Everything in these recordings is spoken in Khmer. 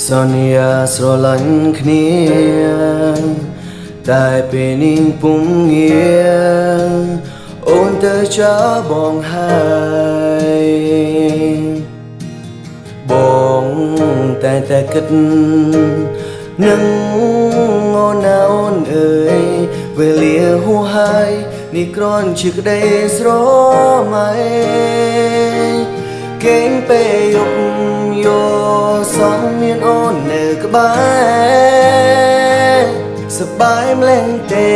សន្យាស្រឡាញ់គ្នាតែពេលនេះពុំងារអូនទៅចាបងហើយបងតែគិតនឹងអូនណាអូនអើយវេលាហួសហើយនេះគ្រាន់ជាក្តីស្រមៃគេងពេលយប់យកសំមានអូននៅក្បែរសប្បាយម្លេះទេ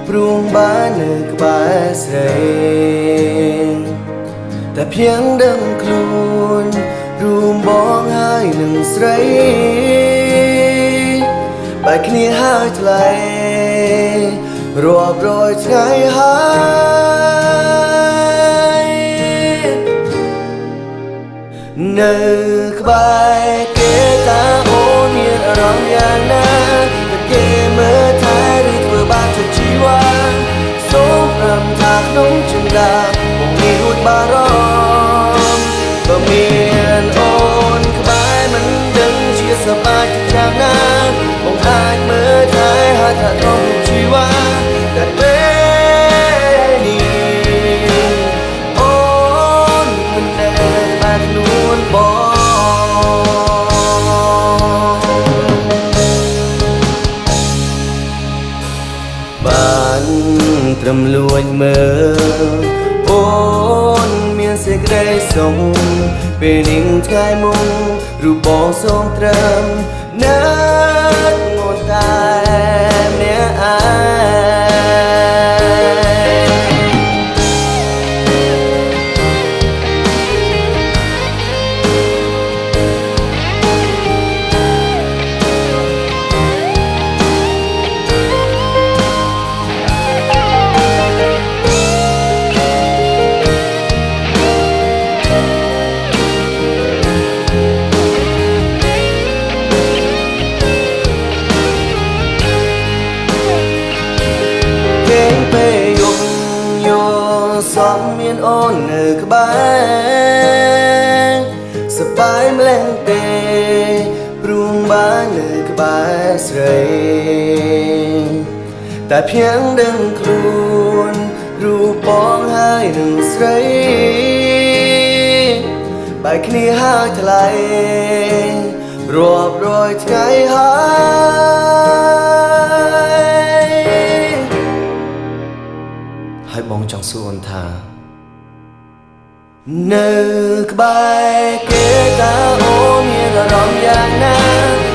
ព្រោះបាននៅក្បែរស្រីតែភ្យ៉ាងដឹងខ្លួនរួមបងហើយនឹងស្រីបែកគ្នាហើយថ្លៃរាប់រយថ្ងៃហើយនៅក្បែរគេតាអូនមានអារម្មណ៍យ៉ាងណាតែគេមើលថែឬធ្វើបាបចិត្តជីវ៉ាសូមប្រាំថាក្នុងចិន្តាបងមានរួចបារម្ភបើមានអូនក្បែរមិនដឹងជាសប្បាយយ៉ាងណាបងអាចមើលថែហើយថាក្នុងជីវ៉ាតែពេលនេះអូនមិនដែលបាននួនបងបានត្រឹមលួចមើលអូនមានសេចក្តីសុខពេលនេះថ្ងៃមុនរូបបងសូមត្រឹមនឹកងន់តែម្នាក់ឯពេលយប់យកសំមានអូននៅក្បែរសប្បាយម្លេះទេព្រោះបាននៅក្បែរស្រីតែភ្យ៉ាងដឹងខ្លួនរូបបងហើយនឹងស្រីបែកគ្នាហើយថ្លៃរាប់រយថ្ងៃហើយបងចង់សួរអូនថានៅក្បែរគេតាអូនមានអារម្មណ៍យ៉ាងណា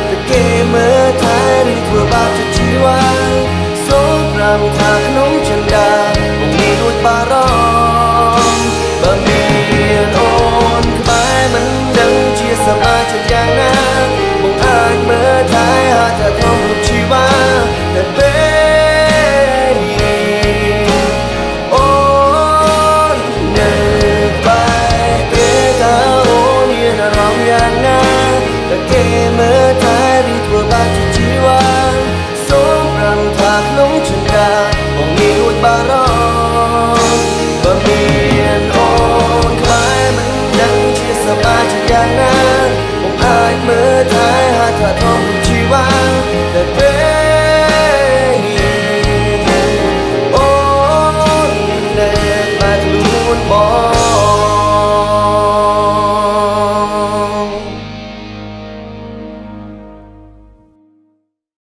តែគេមើលថែឬធ្វើបាបចិត្តជីវ៉ាសូមប្រាំថាក្នុងចិន្តាបងមានរួចបារម្ភបើមានអូនក្បែរមិនដឹងជាសប្បាយ